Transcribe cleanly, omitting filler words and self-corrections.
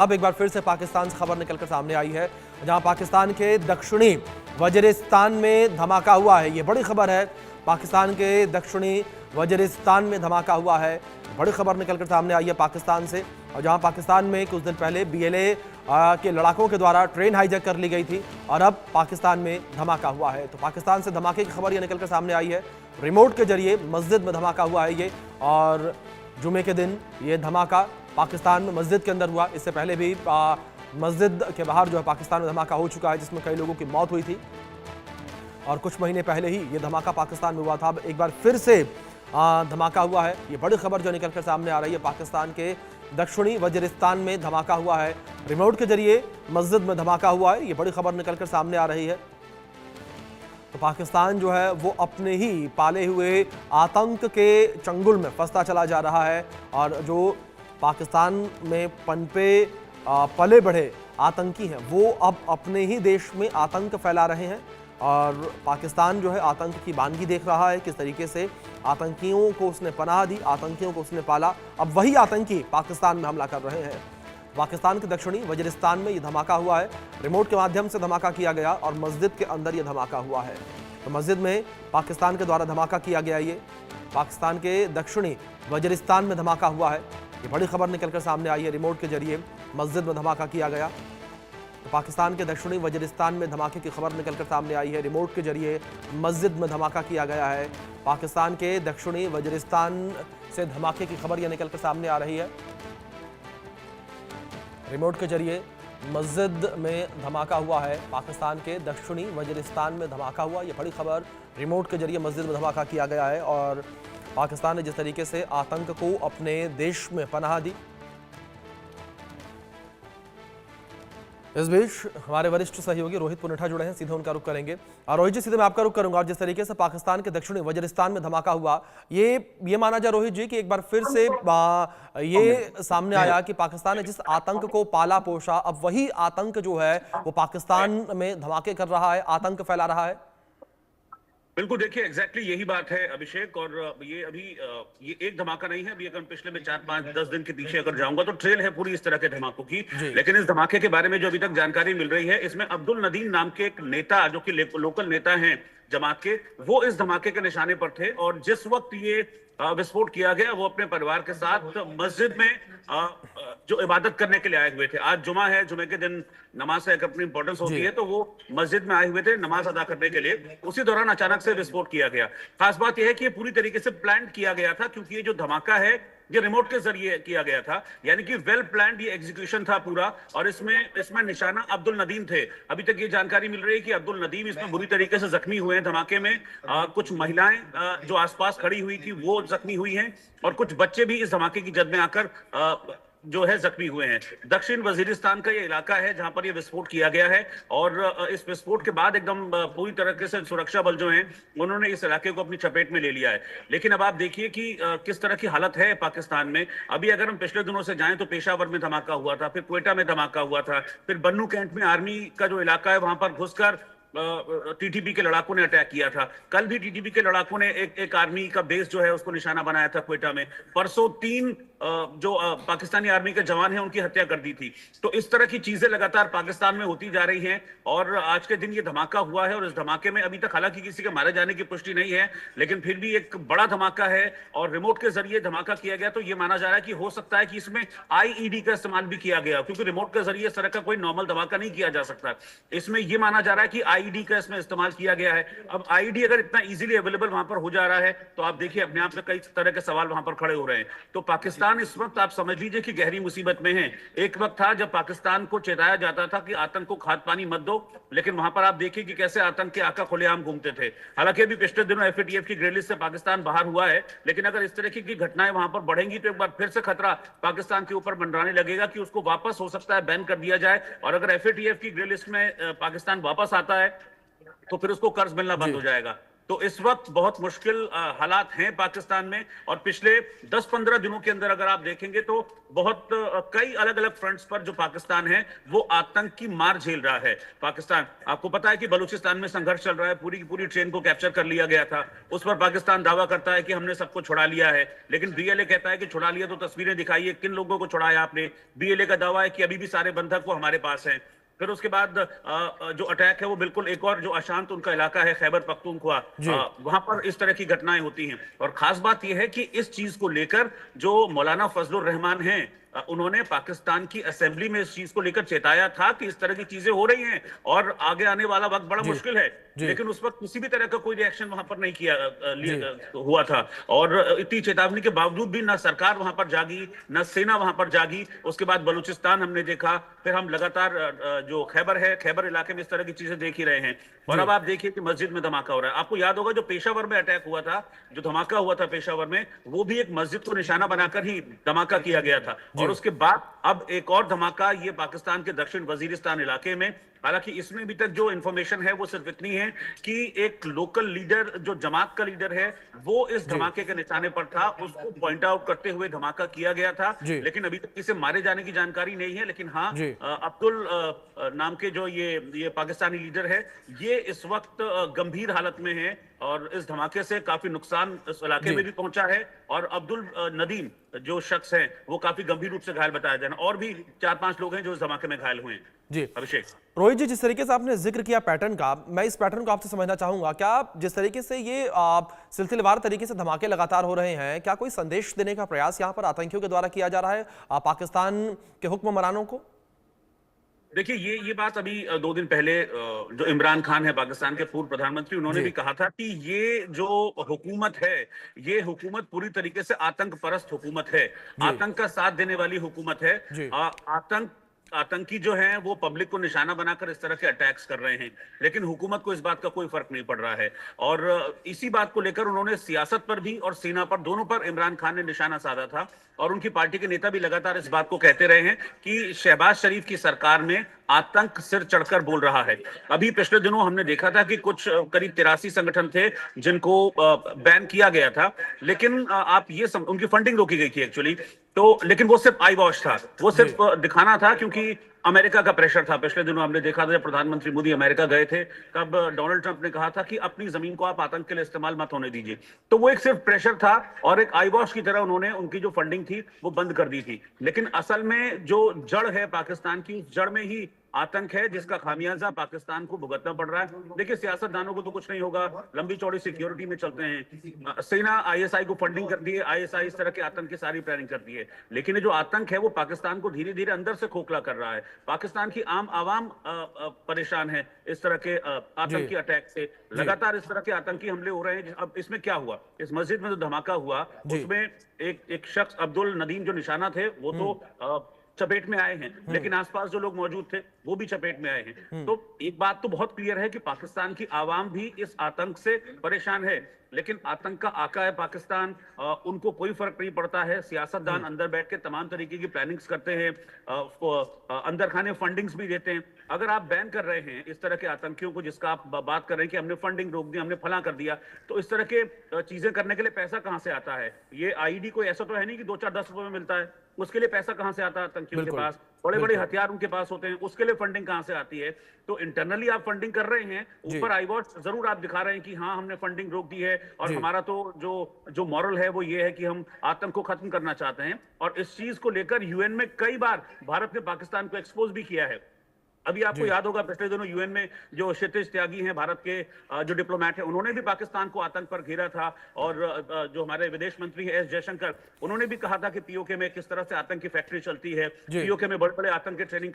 अब एक बार फिर से पाकिस्तान से खबर निकलकर सामने आई है, जहां पाकिस्तान के दक्षिणी वजीरिस्तान में धमाका हुआ है। ये बड़ी खबर है। पाकिस्तान के दक्षिणी वजीरिस्तान में धमाका हुआ है। बड़ी खबर निकलकर सामने आई है पाकिस्तान से, और जहां पाकिस्तान में कुछ दिन पहले BLA के लड़ाकों के द्वारा ट्रेन हाईजैक कर ली गई थी, और अब पाकिस्तान में धमाका हुआ है। तो पाकिस्तान से धमाके की खबर यह निकलकर सामने आई है। रिमोट के जरिए मस्जिद में धमाका हुआ है ये, और जुमे के दिन ये धमाका पाकिस्तान में मस्जिद के अंदर हुआ। इससे पहले भी मस्जिद के बाहर जो है पाकिस्तान में धमाका हो चुका है, जिसमें कई लोगों की मौत हुई थी, और कुछ महीने पहले ही ये धमाका पाकिस्तान में हुआ था। अब एक बार फिर से धमाका हुआ है। ये बड़ी खबर जो निकलकर सामने आ रही है, पाकिस्तान के दक्षिणी वजीरिस्तान में धमाका हुआ है। रिमोट के जरिए मस्जिद में धमाका हुआ है। ये बड़ी खबर निकलकर सामने आ रही है। तो पाकिस्तान जो है वो अपने ही पाले हुए आतंक के चंगुल में फंसता चला जा रहा है, और जो पाकिस्तान में पनपे पले बढ़े आतंकी हैं, वो अब अपने ही देश में आतंक फैला रहे हैं। और पाकिस्तान जो है आतंक की वानगी देख रहा है, किस तरीके से आतंकियों को उसने पनाह दी, आतंकियों को उसने पाला। अब वही आतंकी पाकिस्तान में हमला कर रहे हैं। पाकिस्तान के दक्षिणी वजीरिस्तान में ये धमाका हुआ है। रिमोट के माध्यम से धमाका किया गया, और मस्जिद के अंदर ये धमाका हुआ है। तो मस्जिद में पाकिस्तान के द्वारा धमाका किया गया। ये पाकिस्तान के दक्षिणी वजीरिस्तान में धमाका हुआ है। ये बड़ी खबर निकलकर सामने आई है। रिमोट के जरिए मस्जिद में धमाका किया गया। तो पाकिस्तान के दक्षिणी वजीरिस्तान में धमाके की खबर निकलकर सामने आई है। रिमोट के जरिए मस्जिद में धमाका किया गया है। पाकिस्तान के दक्षिणी वजीरिस्तान से धमाके की खबर यह निकलकर सामने आ रही है। रिमोट के जरिए मस्जिद में धमाका हुआ है। पाकिस्तान के दक्षिणी वजीरिस्तान में धमाका हुआ। ये बड़ी खबर। रिमोट के जरिए मस्जिद में धमाका किया गया है, और पाकिस्तान ने जिस तरीके से आतंक को अपने देश में पनाह दी। इस बीच हमारे वरिष्ठ सहयोगी रोहित पुनेठा जुड़े हैं, सीधे उनका रुख करेंगे। और रोहित जी, सीधे मैं आपका रुख करूंगा। और जिस तरीके से पाकिस्तान के दक्षिणी वजीरिस्तान में धमाका हुआ, ये माना जाए रोहित जी कि एक बार फिर से ये सामने आया कि पाकिस्तान ने जिस आतंक को पाला पोषा, अब वही आतंक जो है वो पाकिस्तान में धमाके कर रहा है, आतंक फैला रहा है। बिल्कुल, देखिए एग्जैक्टली यही बात है अभिषेक। और ये अभी ये एक धमाका नहीं है। अभी अगर पिछले में 4-5-10 दिन के पीछे अगर जाऊंगा तो ट्रेल है पूरी इस तरह के धमाकों की। लेकिन इस धमाके के बारे में जो अभी तक जानकारी मिल रही है, इसमें अब्दुल नदीम नाम के एक नेता, जो कि लोकल नेता हैं जमात के, वो इस धमाके के निशाने पर थे। और जिस वक्त ये विस्फोट किया गया, वो अपने परिवार के साथ मस्जिद में जो इबादत करने के लिए आए हुए थे। आज जुमा है, जुमे के दिन नमाज से एक अपनी इंपॉर्टेंस होती है, तो वो मस्जिद में आए हुए थे नमाज अदा करने के लिए। उसी दौरान अचानक से विस्फोट किया गया। खास बात यह है कि ये पूरी तरीके से प्लान किया गया था, क्योंकि ये जो धमाका है ये रिमोट के जरिए किया गया था, यानी कि वेल प्लान्ड ये एग्जीक्यूशन था पूरा। और इसमें निशाना अब्दुल नदीम थे। अभी तक ये जानकारी मिल रही है कि अब्दुल नदीम इसमें बुरी तरीके से जख्मी हुए हैं धमाके में। कुछ महिलाएं जो आसपास खड़ी हुई थी वो जख्मी हुई हैं, और कुछ बच्चे भी इस धमाके की जद में आकर जो है जख्मी हुए हैं। दक्षिण वजीरिस्तान का ये इलाका है जहां पर ये विस्फोट किया गया है, और इस विस्फोट के बाद एकदम पूरी तरीके से सुरक्षा बल जो हैं उन्होंने इस इलाके को अपनी चपेट में ले लिया है। लेकिन अब आप देखिए कि किस तरह की हालत है पाकिस्तान में। अभी अगर हम पिछले दिनों से जाएं तो पेशावर में धमाका हुआ था, फिर क्वेटा में धमाका हुआ था, फिर बन्नू कैंट में आर्मी का जो इलाका है वहां पर घुसकर TTP के लड़ाकों ने अटैक किया था। कल भी TTP के लड़ाकों ने एक आर्मी का बेस जो है उसको निशाना बनाया था क्वेटा में। परसों 3 जो पाकिस्तानी आर्मी के जवान हैं उनकी हत्या कर दी थी। तो इस तरह की चीजें लगातार पाकिस्तान में होती जा रही हैं, और आज के दिन ये धमाका हुआ है। और इस धमाके में अभी तक हालांकि किसी के मारे जाने की पुष्टि नहीं है, लेकिन फिर भी एक बड़ा धमाका है, और रिमोट के जरिए धमाका किया गया। तो ये माना जा रहा है कि हो सकता है कि इसमें IED का इस्तेमाल भी किया गया, क्योंकि रिमोट के जरिए इस तरह का कोई नॉर्मल धमाका नहीं किया जा सकता। इसमें यह माना जा रहा है कि IED का इसमें इस्तेमाल किया गया है। अब IED अगर इतना इजीली अवेलेबल वहां पर हो जा रहा है, तो आप देखिए अपने आप में कई तरह के सवाल वहां पर खड़े हो रहे हैं। तो पाकिस्तान इस वक्त आप समझ लीजिए कि गहरी मुसीबत में है। एक वक्त था जब पाकिस्तान को चेताया जाता था कि आतंक को खाद पानी मत दो, लेकिन वहां पर आप देखिए कि कैसे आतंक के आका खुलेआम घूमते थे। हालांकि अभी पिछले दिनों FATF की ग्रे लिस्ट से पाकिस्तान बाहर हुआ है, लेकिन अगर इस तरह की घटनाएं वहां पर बढ़ेंगी तो एक बार फिर से खतरा पाकिस्तान के ऊपर मंडराने लगेगा कि उसको वापस हो सकता है बैन कर दिया जाए। और अगर FATF की ग्रे लिस्ट में पाकिस्तान वापस आता है तो फिर उसको कर्ज मिलना बंद हो जाएगा। तो इस वक्त बहुत मुश्किल हालात हैं पाकिस्तान में। और पिछले 10-15 दिनों के अंदर अगर आप देखेंगे तो बहुत कई अलग अलग फ्रंट्स पर जो पाकिस्तान है वो आतंक की मार झेल रहा है। पाकिस्तान, आपको पता है कि बलूचिस्तान में संघर्ष चल रहा है, पूरी की पूरी ट्रेन को कैप्चर कर लिया गया था। उस पर पाकिस्तान दावा करता है कि हमने सबको छुड़ा लिया है, लेकिन बीएलए कहता है कि छुड़ा लिया तो तस्वीरें दिखाइए, किन लोगों को छुड़ाया आपने। बीएलए का दावा है कि अभी भी सारे बंधक वो हमारे पास हैं। फिर उसके बाद जो अटैक है वो बिल्कुल एक और जो अशांत उनका इलाका है खैबर पख्तूनख्वा, वहां पर इस तरह की घटनाएं होती हैं। और खास बात यह है कि इस चीज को लेकर जो मौलाना फजलुर रहमान हैं, उन्होंने पाकिस्तान की असेंबली में इस चीज को लेकर चेताया था कि इस तरह की चीजें हो रही हैं और आगे आने वाला वक्त बड़ा मुश्किल है। लेकिन उस वक्त किसी भी तरह का कोई रिएक्शन वहां पर नहीं किया हुआ था। और इतनी चेतावनी के बावजूद भी ना सरकार वहां पर जागी, ना सेना वहां पर जागी। उसके बाद बलूचिस्तान हमने देखा, फिर हम लगातार जो खैबर है, खैबर इलाके में इस तरह की चीजें देख ही रहे हैं। और अब आप देखिए कि मस्जिद में धमाका हो रहा है। आपको याद होगा जो पेशावर में अटैक हुआ था, जो धमाका हुआ था पेशावर में, वो भी एक मस्जिद को निशाना बनाकर ही धमाका किया गया था। और उसके बाद अब एक और धमाका ये पाकिस्तान के दक्षिण वजीरिस्तान इलाके में। हालांकि इसमें अभी तक जो इंफॉर्मेशन है वो सिर्फ इतनी है कि एक लोकल लीडर, जो जमात का लीडर है, वो इस धमाके के निशाने पर था, उसको पॉइंट आउट करते हुए धमाका किया गया था। लेकिन अभी तक इसे मारे जाने की जानकारी नहीं है। लेकिन हाँ, अब्दुल नाम के जो ये पाकिस्तानी लीडर है, ये इस वक्त गंभीर हालत में है और इस धमाके से काफी नुकसान इस इलाके में भी पहुंचा है। और अब्दुल नदीम जो शख्स है वो काफी गंभीर रूप से घायल बताया जा रहा है। और भी 4-5 लोग हैं जो इस धमाके में घायल हुए हैं। जी अभिषेक, रोहित जी, जिस तरीके से आपने जिक्र किया पैटर्न का, मैं इस पैटर्न को आपसे समझना चाहूंगा। क्या जिस तरीके से ये सिलसिलेवार तरीके से धमाके लगातार हो रहे हैं, क्या कोई संदेश देने का प्रयास यहाँ पर आतंकियों के द्वारा किया जा रहा है पाकिस्तान के हुक्मरानों को? देखिए, ये बात अभी 2 दिन पहले जो इमरान खान है पाकिस्तान के पूर्व प्रधानमंत्री, उन्होंने भी कहा था कि ये जो हुकूमत है, ये हुकूमत पूरी तरीके से आतंक परस्त हुकूमत है, आतंक का साथ देने वाली हुकूमत है। आतंकी जो हैं वो पब्लिक को निशाना बनाकर इस तरह के अटैक्स कर रहे हैं, लेकिन हुकूमत को इस बात का कोई फर्क नहीं पड़ रहा है। और इसी बात को लेकर उन्होंने सियासत पर भी और सेना पर, दोनों पर इमरान खान ने निशाना साधा था। और उनकी पार्टी के नेता भी लगातार इस बात को कहते रहे हैं कि शहबाज शरीफ की सरकार में आतंक सिर चढ़कर बोल रहा है। अभी पिछले दिनों हमने देखा था कि कुछ करीब 83 संगठन थे जिनको बैन किया गया था, लेकिन आप ये उनकी फंडिंग रोकी गई थी एक्चुअली। तो लेकिन वो सिर्फ आई वॉश था, वो सिर्फ दिखाना था, क्योंकि अमेरिका का प्रेशर था। पिछले दिनों हमने देखा था जब प्रधानमंत्री मोदी अमेरिका गए थे, तब डोनाल्ड ट्रंप ने कहा था कि अपनी जमीन को आप आतंक के लिए इस्तेमाल मत होने दीजिए। तो वो एक सिर्फ प्रेशर था और एक आई वॉश की तरह उन्होंने उनकी जो फंडिंग थी वो बंद कर दी थी। लेकिन असल में जो जड़ है पाकिस्तान की, उस जड़ में ही आतंक है, जिसका खामियाजा पाकिस्तान को भुगतना पड़ रहा है। देखिए, सियासतदानों को तो कुछ नहीं होगा, लंबी चौड़ी सिक्योरिटी में चलते हैं। सेना आईएसआई को फंडिंग करती है, आईएसआई इस तरह के आतंक की सारी प्लानिंग करती है। लेकिन ये जो आतंक है वो पाकिस्तान को धीरे धीरे अंदर से खोखला कर रहा है। पाकिस्तान की आम आवाम परेशान है इस तरह के आतंकी अटैक से। लगातार इस तरह के आतंकी हमले हो रहे हैं। अब इसमें क्या हुआ, इस मस्जिद में जो धमाका हुआ उसमें एक शख्स अब्दुल नदीम जो निशाना थे वो तो चपेट में आए हैं, लेकिन आसपास जो लोग मौजूद थे वो भी चपेट में आए हैं। तो एक बात तो बहुत क्लियर है कि पाकिस्तान की आवाम भी इस आतंक से परेशान है। लेकिन आतंक का आका है पाकिस्तान, उनको कोई फर्क नहीं पड़ता है। सियासतदान अंदर बैठ के तमाम तरीके की प्लानिंग्स करते हैं, अंदर खाने फंडिंग्स भी देते हैं। अगर आप बैन कर रहे हैं इस तरह के आतंकियों को, जिसका आप बात कर रहे हैं कि हमने फंडिंग रोक दी, हमने फला कर दिया, तो इस तरह के चीजें करने के लिए पैसा कहां से आता है? ये आईडी कोई ऐसा तो है नहीं कि 2-4-10 रुपए में मिलता है। उसके लिए पैसा कहां से आता है आतंकियों के पास? बड़े बड़े हथियार उनके पास होते हैं, उसके लिए फंडिंग कहां से आती है? तो इंटरनली आप फंडिंग कर रहे हैं, ऊपर आई वॉच जरूर आप दिखा रहे हैं कि हाँ हमने फंडिंग रोक दी है और हमारा तो जो मॉरल है वो ये है कि हम आतंक को खत्म करना चाहते हैं। और इस चीज को लेकर यूएन में कई बार भारत ने पाकिस्तान को एक्सपोज भी किया है। अभी आपको याद होगा पिछले दिनों यूएन में जो क्षितिज त्यागी हैं, भारत के जो डिप्लोमेट हैं, उन्होंने भी पाकिस्तान को आतंक पर घेरा था। और जो हमारे विदेश मंत्री हैं एस जयशंकर, उन्होंने भी कहा था कि पीओके में किस तरह से आतंक की फैक्ट्री चलती है, पीओके में बड़े बड़े आतंक के ट्रेनिंग